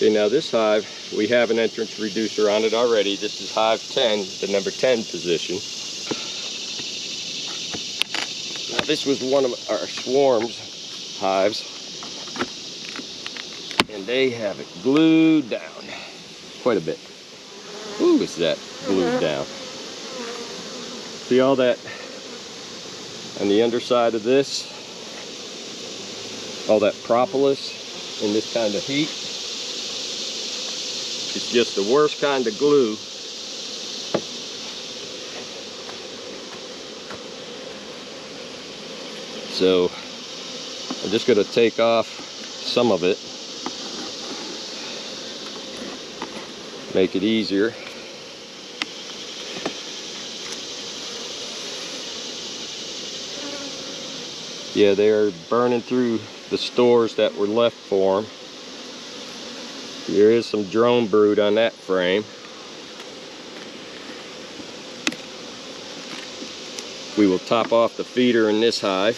Okay, now this hive, we have an entrance reducer on it already. This is hive 10, the number 10 position. Now this was one of our swarms hives, and they have it glued down quite a bit. Ooh, is that glued down. See all that on the underside of this? All that propolis in this kind of heat? It's just the worst kind of glue. So I'm just going to take off some of it, make it easier. Yeah, they're burning through the stores that were left for them. There is some drone brood on that frame. We will top off the feeder in this hive.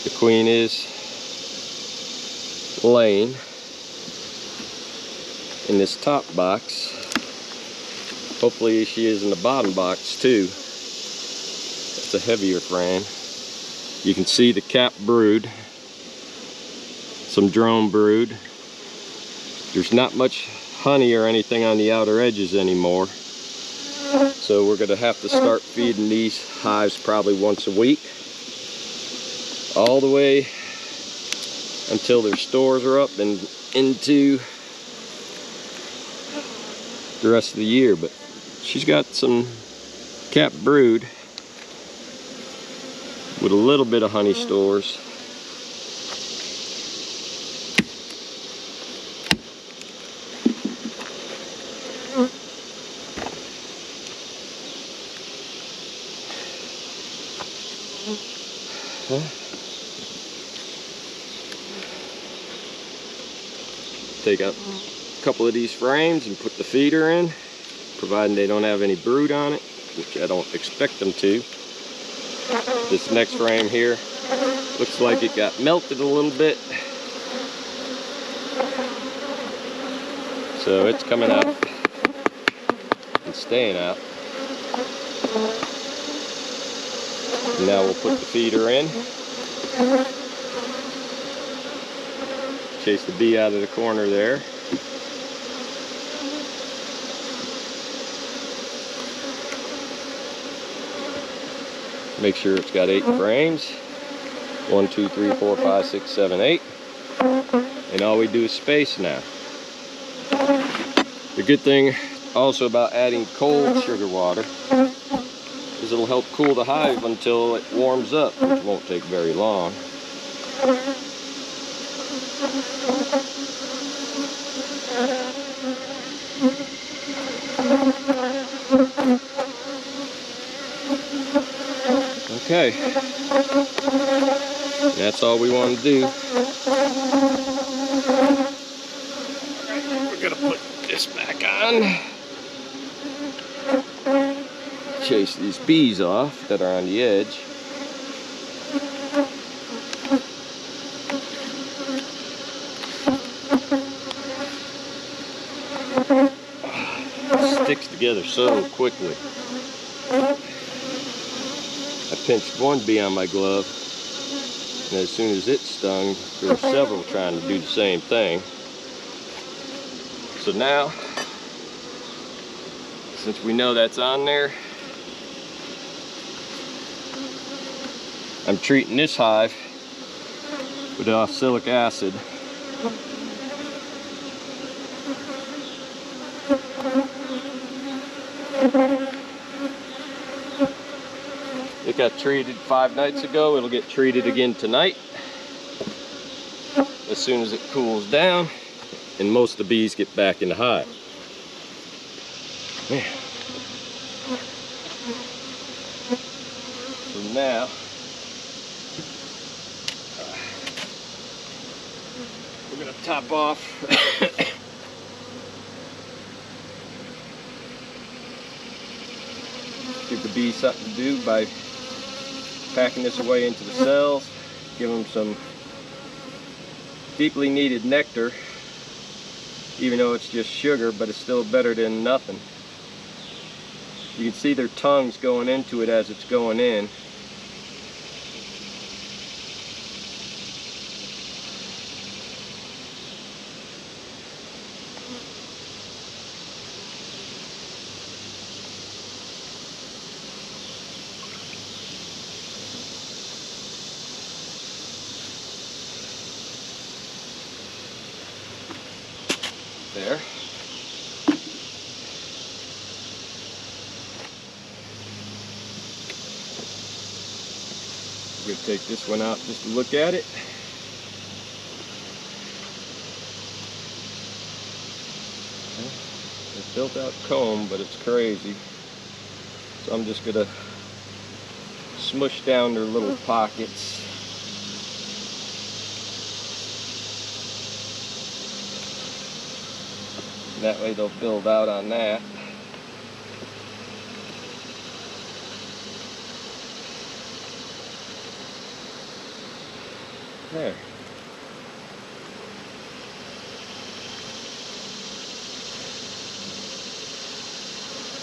The queen is laying in this top box. Hopefully she is in the bottom box too. It's a heavier frame. You can see the cap brood, some drone brood. There's not much honey or anything on the outer edges anymore. So we're going to have to start feeding these hives probably once a week, all the way until their stores are up and into the rest of the year. But she's got some capped brood with a little bit of honey stores. Take out a couple of these frames and put the feeder in, providing they don't have any brood on it, which I don't expect them to. This next frame here looks like it got melted a little bit, so it's coming out and staying out. And now we'll put the feeder in. Chase the bee out of the corner there. Make sure it's got 8 frames. 1, 2, 3, 4, 5, 6, 7, 8. And all we do is space now. The good thing also about adding cold sugar water is it'll help cool the hive until it warms up, which won't take very long. Okay, that's all we want to do. We're gonna put this back on. Chase these bees off that are on the edge. It sticks together so quickly. I pinched one bee on my glove, and as soon as it stung, there were several trying to do the same thing. So now, since we know that's on there, I'm treating this hive with oxalic acid. It got treated 5 nights ago. It'll get treated again tonight as soon as it cools down and most of the bees get back in the hive. Man. So now we're going to top off give the bees something to do by packing this away into the cells, give them some deeply needed nectar, even though it's just sugar, but it's still better than nothing. You can see their tongues going into it as it's going in. There. We're going to take this one out just to look at it. It's built out comb, but it's crazy. So I'm just going to smush down their little pockets. That way they'll build out on that. There.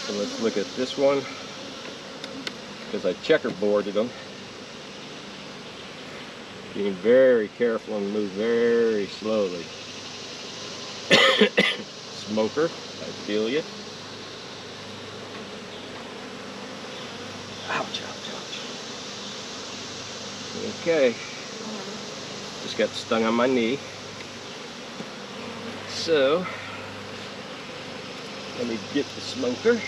So let's look at this one, because I checkerboarded them. Being very careful and move very slowly. Smoker, I feel you. Ouch, ouch, ouch. Okay. Just got stung on my knee. So, let me get the smoker.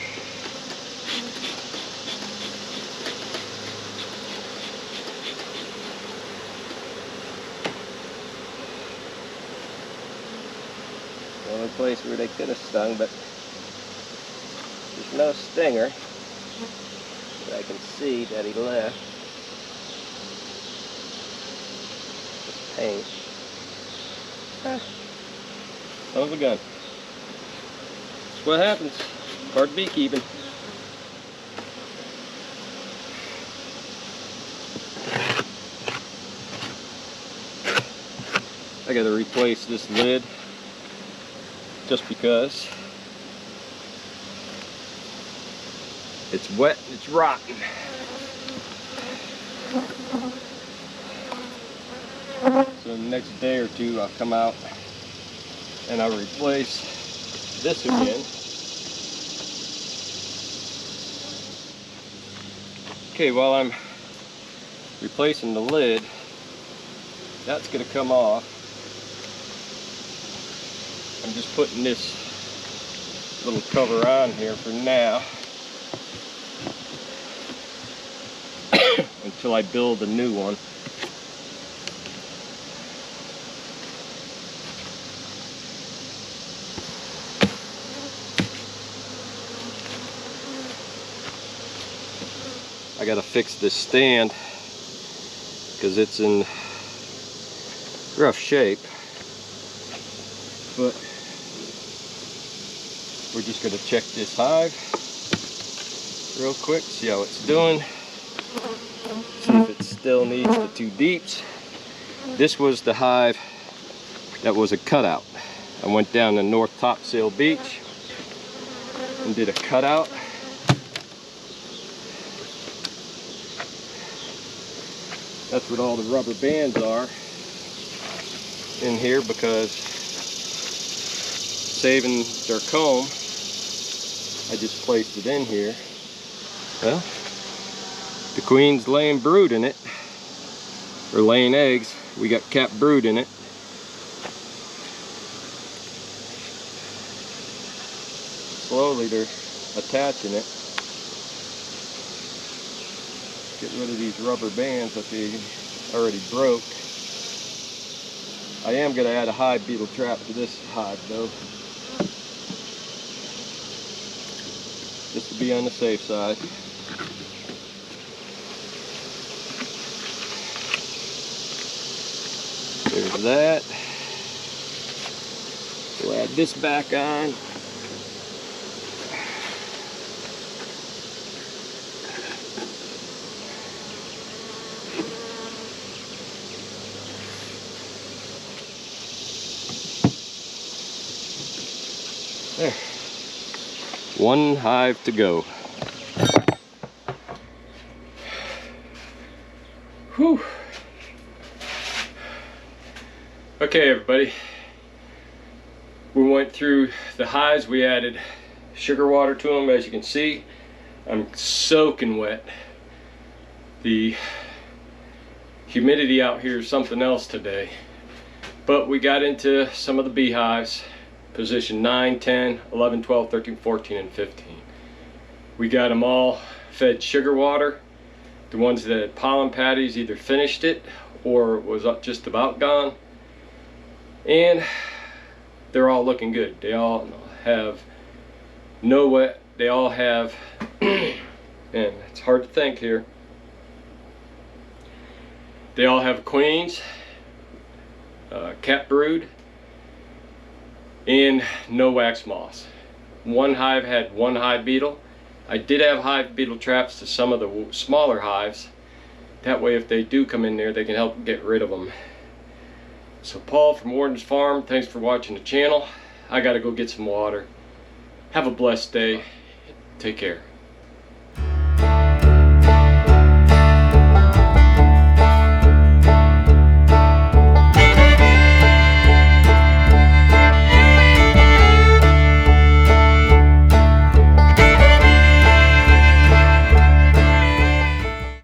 The only place where they could have stung, but there's no stinger that I can see that he left. Just paint. Son of a gun. That's what happens. Part of beekeeping. I gotta replace this lid just because it's wet and it's rotten. So the next day or two I'll come out and I'll replace this again. Okay, while I'm replacing the lid, that's going to come off. I'm just putting this little cover on here for now until I build a new one. I gotta fix this stand because it's in rough shape, but we're just gonna check this hive real quick, see how it's doing, see if it still needs the 2 deeps. This was the hive that was a cutout. I went down to North Topsail Beach and did a cutout. That's what all the rubber bands are in here, because saving their comb, I just placed it in here. Well, the queen's laying brood in it, or laying eggs. We got capped brood in it. Slowly they're attaching it. Get rid of these rubber bands that they already broke. I am going to add a hive beetle trap to this hive though, just to be on the safe side. There's that. We'll add this back on. There. One hive to go. Whew. Okay, everybody. We went through the hives. We added sugar water to them. As you can see, I'm soaking wet. The humidity out here is something else today. But we got into some of the beehives. Position 9, 10, 11, 12, 13, 14, and 15. We got them all fed sugar water. The ones that had pollen patties either finished it or was just about gone. And they're all looking good. They all have no wet. They all have, man, it's hard to think here. They all have queens, capped brood, and no wax moths. One hive had one hive beetle. I did have hive beetle traps to some of the smaller hives. That way if they do come in there, they can help get rid of them. So Paul from Warden's Farm, thanks for watching the channel. I gotta go get some water. Have a blessed day. Take care.